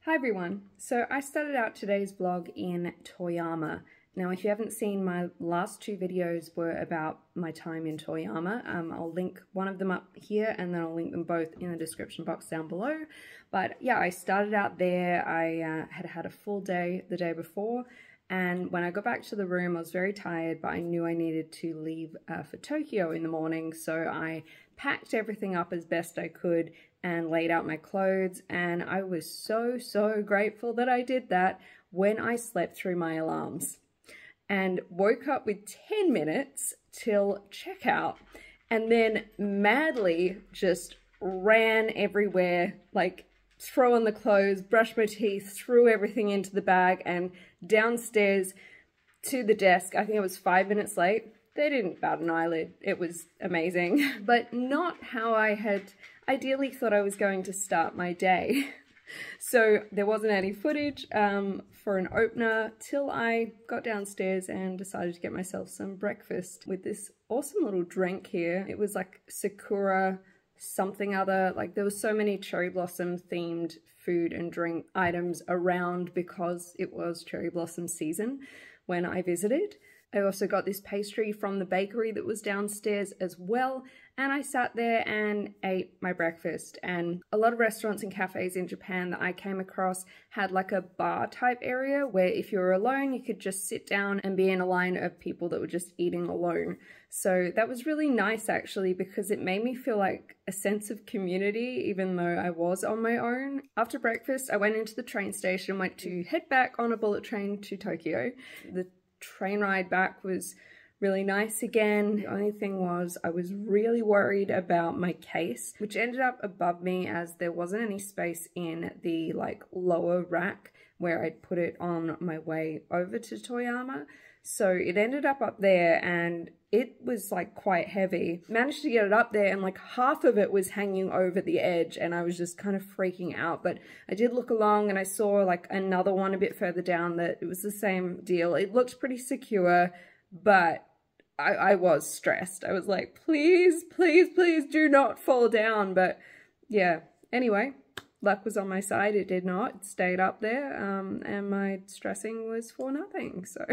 Hi everyone, so I started out today's vlog in Toyama. Now if you haven't seen, my last two videos were about my time in Toyama. I'll link one of them up here and then I'll link them both in the description box down below. But yeah, I started out there. I had a full day the day before, and when I got back to the room I was very tired, but I knew I needed to leave for Tokyo in the morning, so I packed everything up as best I could and laid out my clothes, and I was so grateful that I did that when I slept through my alarms and woke up with 10 minutes till checkout, and then madly just ran everywhere, like throw on the clothes, brushed my teeth, threw everything into the bag, and downstairs to the desk. I think I was 5 minutes late. They didn't bat an eyelid. It was amazing, but not how I had ideally thought I was going to start my day. So there wasn't any footage for an opener till I got downstairs and decided to get myself some breakfast with this awesome little drink here. It was like Sakura something other, like there was so many cherry blossom themed food and drink items around because it was cherry blossom season when I visited. I also got this pastry from the bakery that was downstairs as well, and I sat there and ate my breakfast. And a lot of restaurants and cafes in Japan that I came across had like a bar type area where if you were alone you could just sit down and be in a line of people that were just eating alone. So that was really nice actually, because it made me feel like a sense of community even though I was on my own. After breakfast I went into the train station, went to head back on a bullet train to Tokyo. The train ride back was really nice again. The only thing was I was really worried about my case, which ended up above me as there wasn't any space in the like lower rack where I'd put it on my way over to Toyama. So it ended up there and it was like quite heavy. Managed to get it up there and like half of it was hanging over the edge and I was just kind of freaking out. But I did look along and I saw like another one a bit further down that it was the same deal. It looked pretty secure, but I was stressed. I was like, please, please, please do not fall down. But yeah, anyway, luck was on my side. It did not. It stayed up there and my stressing was for nothing. So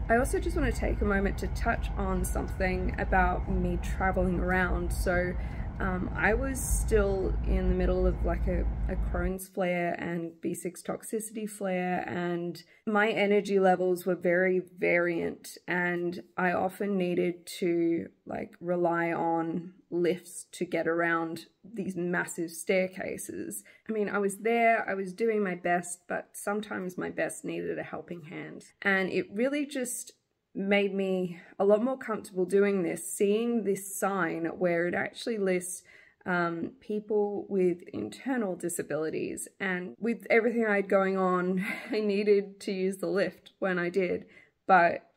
I also just want to take a moment to touch on something about me traveling around. So I was still in the middle of like a Crohn's flare and B6 toxicity flare, and my energy levels were very variant, and I often needed to like rely on lifts to get around these massive staircases. I mean, I was there, I was doing my best, but sometimes my best needed a helping hand. And it really just made me a lot more comfortable doing this, seeing this sign where it actually lists people with internal disabilities. And with everything I had going on, I needed to use the lift when I did. But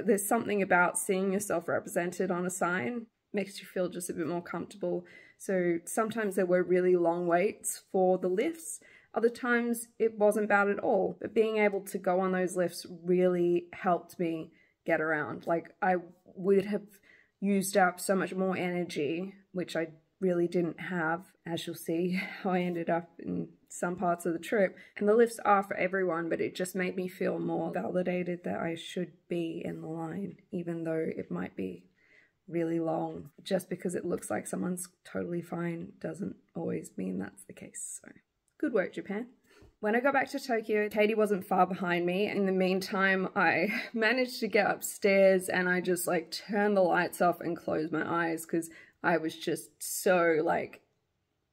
there's something about seeing yourself represented on a sign makes you feel just a bit more comfortable. So sometimes there were really long waits for the lifts. Other times it wasn't bad at all. But being able to go on those lifts really helped me get around. Like I would have used up so much more energy, which I really didn't have, as you'll see how I ended up in some parts of the trip. And the lifts are for everyone, but it just made me feel more validated that I should be in the line, even though it might be really long. Just because it looks like someone's totally fine doesn't always mean that's the case. So good work, Japan. When I got back to Tokyo, Katie wasn't far behind me. In the meantime, I managed to get upstairs and I just like turned the lights off and closed my eyes because I was just so like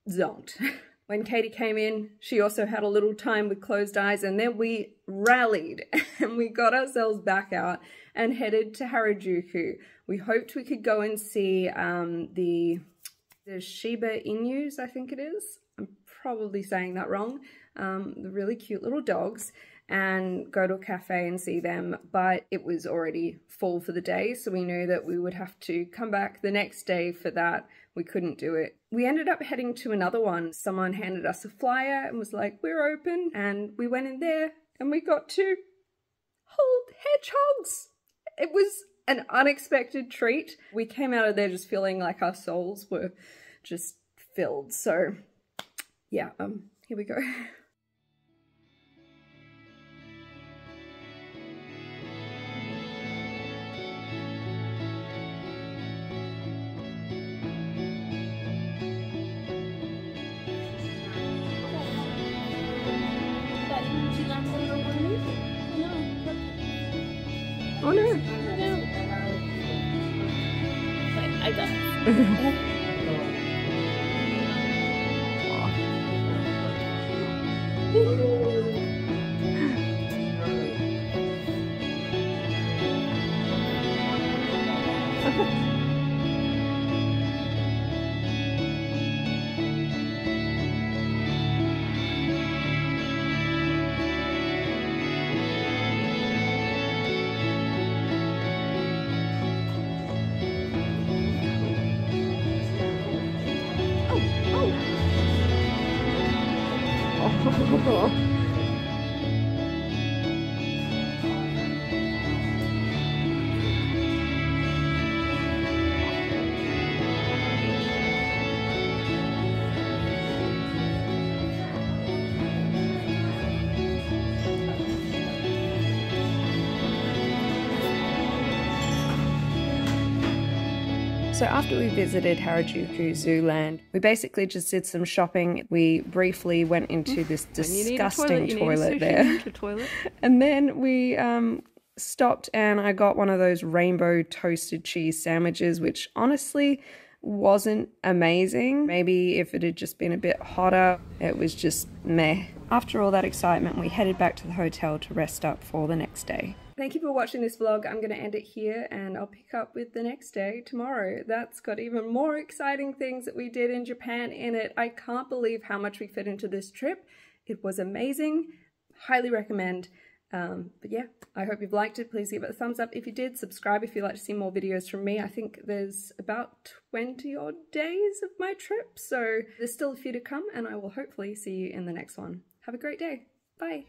zonked. When Katie came in, she also had a little time with closed eyes, and then we rallied and we got ourselves back out and headed to Harajuku. We hoped we could go and see the Shiba Inus, I think it is. I'm probably saying that wrong. The really cute little dogs, and go to a cafe and see them, but it was already full for the day, so we knew that we would have to come back the next day for that. We couldn't do it. We ended up heading to another one. Someone handed us a flyer and was like, we're open, and we went in there and we got to hold hedgehogs. It was an unexpected treat. We came out of there just feeling like our souls were just filled. So yeah, here we go. Oh no! Wait, I got it. Oh. So after we visited Harajuku Zooland, we basically just did some shopping. We briefly went into this disgusting toilet there. And then we stopped and I got one of those rainbow toasted cheese sandwiches, which honestly wasn't amazing. Maybe if it had just been a bit hotter, it was just meh. After all that excitement, we headed back to the hotel to rest up for the next day. Thank you for watching this vlog. I'm going to end it here and I'll pick up with the next day tomorrow. That's got even more exciting things that we did in Japan in it. I can't believe how much we fit into this trip. It was amazing. Highly recommend. But yeah, I hope you've liked it. Please give it a thumbs up if you did. Subscribe if you'd like to see more videos from me. I think there's about 20 odd days of my trip, so there's still a few to come and I will hopefully see you in the next one. Have a great day. Bye.